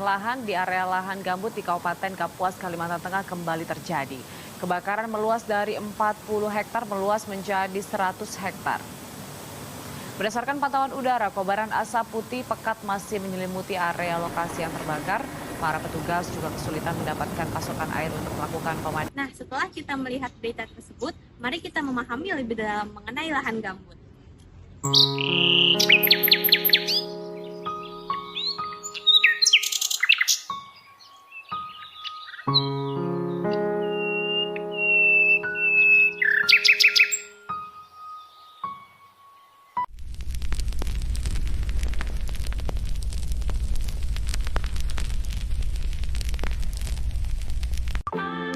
lahan di area lahan gambut di Kabupaten Kapuas, Kalimantan Tengah kembali terjadi. Kebakaran meluas dari 40 hektar meluas menjadi 100 hektar. Berdasarkan pantauan udara, kobaran asap putih pekat masih menyelimuti area lokasi yang terbakar. Para petugas juga kesulitan mendapatkan pasokan air untuk melakukan pemadaman. Nah, setelah kita melihat berita tersebut, mari kita memahami lebih dalam mengenai lahan gambut.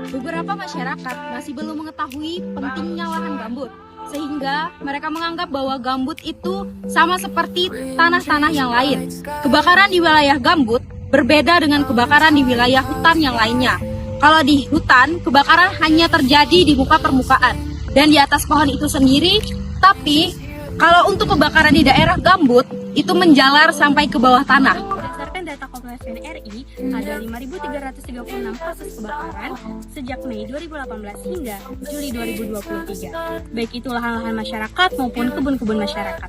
Beberapa masyarakat masih belum mengetahui pentingnya lahan gambut, sehingga mereka menganggap bahwa gambut itu sama seperti tanah-tanah yang lain. Kebakaran di wilayah gambut berbeda dengan kebakaran di wilayah hutan yang lainnya. Kalau di hutan, kebakaran hanya terjadi di muka permukaan dan di atas pohon itu sendiri, tapi kalau untuk kebakaran di daerah gambut, itu menjalar sampai ke bawah tanah. Berdasarkan data Komnas RI, ada 5.336 kasus kebakaran sejak Mei 2018 hingga Juli 2023. Baik itu lahan-lahan masyarakat maupun kebun-kebun masyarakat.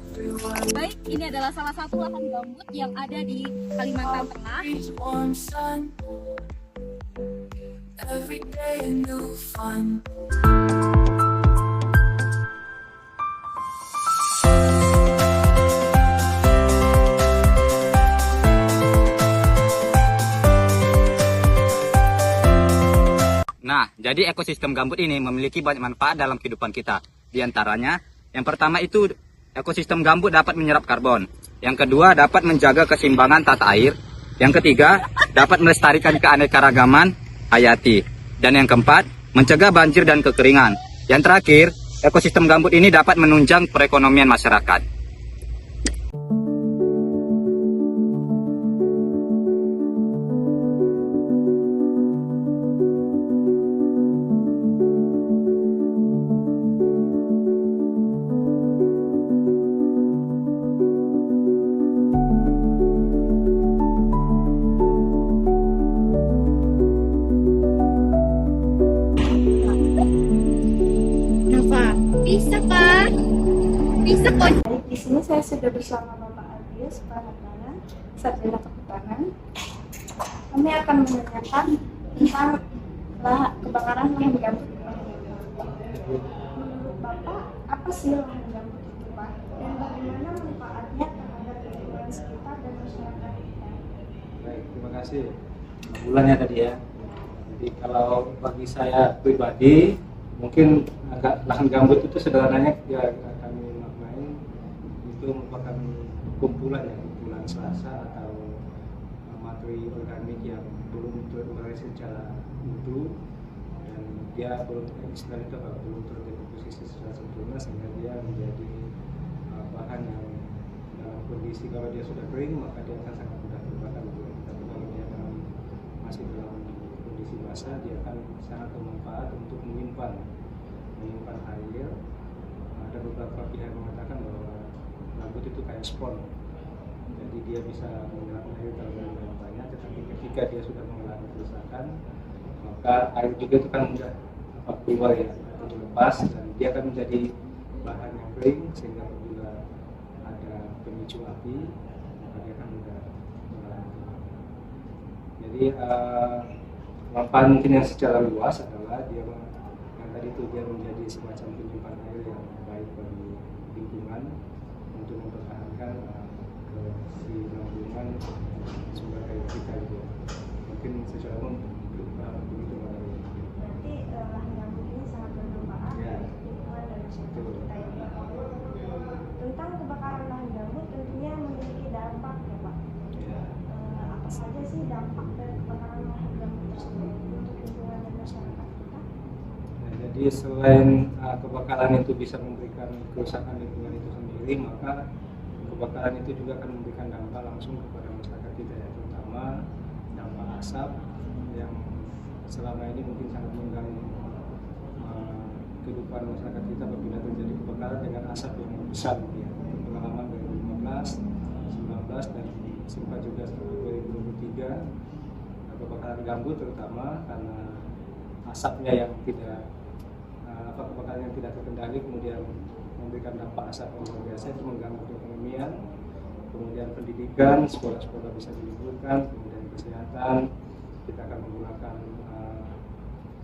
Baik, ini adalah salah satu lahan gambut yang ada di Kalimantan Tengah. Nah, jadi ekosistem gambut ini memiliki banyak manfaat dalam kehidupan kita. Di antaranya, yang pertama itu ekosistem gambut dapat menyerap karbon. Yang kedua, dapat menjaga keseimbangan tata air. Yang ketiga, dapat melestarikan keanekaragaman hayati. Dan yang keempat, mencegah banjir dan kekeringan. Yang terakhir, ekosistem gambut ini dapat menunjang perekonomian masyarakat. Bisa Pak? Bisa kok. Baik, di sini saya sudah bersama Bapak Agus Pramana, Sarjana Kehutanan. Kami akan menanyakan tentang kebakaran lahan gambut. Menurut Bapak, apa sih lahan gambut itu, Pak? Dan bagaimana manfaatnya terhadap lingkungan sekitar dan masyarakat kita? Baik, terima kasih. Bulannya tadi ya. Jadi kalau bagi saya pribadi, mungkin lahan gambut itu sederhananya ya kami maknai itu merupakan kumpulan selasa atau materi organik yang belum terurai secara utuh dan dia belum istilahnya itu belum terdekomposisi secara sempurna sehingga dia menjadi bahan yang dalam kondisi kalau dia sudah kering maka dia akan sangat mudah terbakar gitu. Tapi kalau dia masih dalam kondisi basah dia akan sangat bermanfaat untuk menyimpan air. Ada beberapa pihak mengatakan bahwa gambut itu kayak spon, jadi dia bisa menyerap air dalam jumlah yang banyak, tetapi ketika dia sudah mengalami kerusakan maka air juga itu kan mudah keluar ya atau lepas dan dia akan menjadi bahan yang kering sehingga apabila ada pemicu api maka dia akan mudah mengalami. Jadi manfaat mungkin yang secara luas adalah dia tadi itu dia menjadi semacam penyimpan air yang baik bagi lingkungan untuk mempertahankan kesinambungan sumber air kita gitu. Mungkin secara umum begitu Mbak. Berarti lahan gambut ini sangat bermanfaat bagi lingkungan dan masyarakat kita ya, Pak. Tentang kebakaran lahan gambut tentunya memiliki dampak ya, Pak. Apa saja sih dampak dari kebakaran lahan gambut tersebut untuk lingkungan dan masyarakat kita? Jadi selain kebakaran itu bisa memberikan kerusakan lingkungan itu sendiri, maka kebakaran itu juga akan memberikan dampak langsung kepada masyarakat kita ya, terutama dampak asap yang selama ini mungkin sangat mengganggu kehidupan masyarakat kita apabila terjadi kebakaran dengan asap yang besar ya. Pengalaman 2015, 19 dan sempat juga 2023 kebakaran gambut, terutama karena asapnya yang tidak kebakaran yang tidak terkendali, kemudian memberikan dampak asap yang luar biasa, itu mengganggu perekonomian, kemudian pendidikan, sekolah-sekolah bisa diliburkan, kemudian kesehatan. Kita akan menggunakan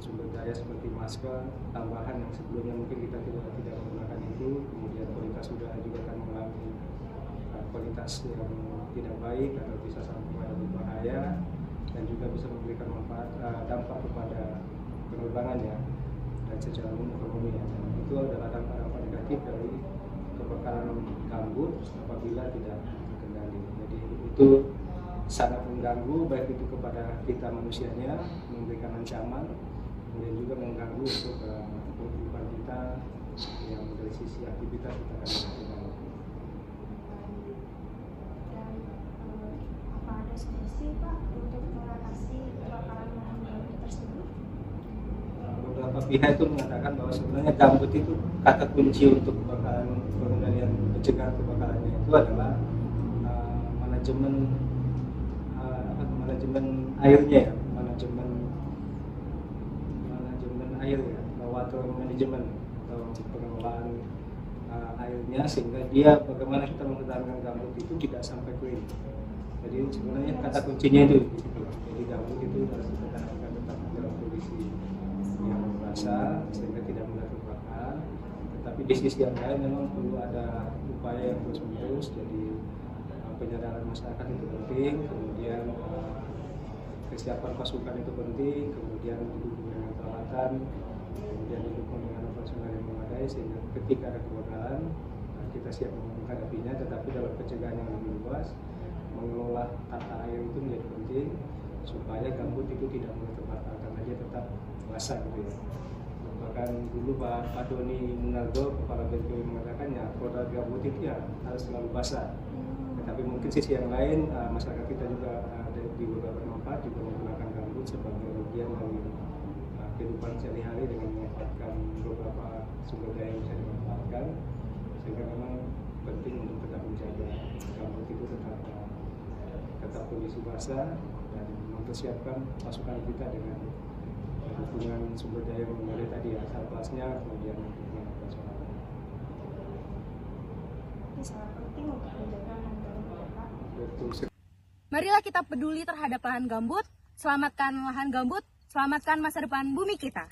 sumber daya seperti masker tambahan yang sebelumnya mungkin kita tidak menggunakan itu, kemudian kualitas udara juga akan mengalami kualitas yang tidak baik atau bisa sampai berbahaya, dan juga bisa memberikan dampak kepada penerbangan ya, dan secara umum ekonomi ya. Dan itu adalah dampak-dampak negatif dari kebakaran gambut apabila tidak terkendali. Jadi itu sangat mengganggu, baik itu kepada kita manusianya, memberikan ancaman, kemudian juga mengganggu untuk kehidupan kita yang dari sisi aktivitas kita akan mengganggu. Dan apa ada solusi Pak untuk mengatasi kebakaran lahan gambut tersebut? Beberapa pihak itu mengatakan bahwa sebenarnya gambut itu kata kunci untuk pengendalian pencegahan kebakarannya itu adalah manajemen airnya ya, manajemen air ya, water management atau pengelolaan airnya, sehingga dia bagaimana kita mempertahankan gambut itu tidak sampai kering. Jadi sebenarnya kata kuncinya itu di situ. Jadi gambut itu harus dipertahankan tetap dalam kondisi yang basah sehingga tidak mudah terbakar. Tetapi di sisi yang lain memang perlu ada upaya yang terus-menerus. Jadi penyadaran masyarakat itu penting, kemudian kesiapan pasukan itu penting, kemudian didukung dengan peralatan, kemudian didukung dengan operasional yang memadai, sehingga ketika ada kebakaran kita siap menghadapinya. Tetapi dalam pencegahan yang lebih luas, mengelola tata air itu menjadi penting supaya gambut itu tidak mudah terbakar karena dia tetap basah gitu ya. Bahkan dulu Pak Doni Munardo, Kepala BPU mengatakan ya produk gambut itu ya harus selalu basah. Tapi mungkin sisi yang lain masyarakat kita juga di beberapa tempat juga menggunakan gambut sebagai bagian dari kehidupan sehari-hari dengan memanfaatkan beberapa sumber daya yang bisa dimanfaatkan, sehingga memang penting untuk tetap menjaga gambut itu tetap kondisi basah dan mempersiapkan pasukan kita dengan dukungan sumber daya yang memadai tadi ya, satpasnya, kemudian dukungan operasional. Ini sangat penting untuk menjaga lahan gambut Pak. Betul. Marilah kita peduli terhadap lahan gambut, selamatkan lahan gambut, selamatkan masa depan bumi kita.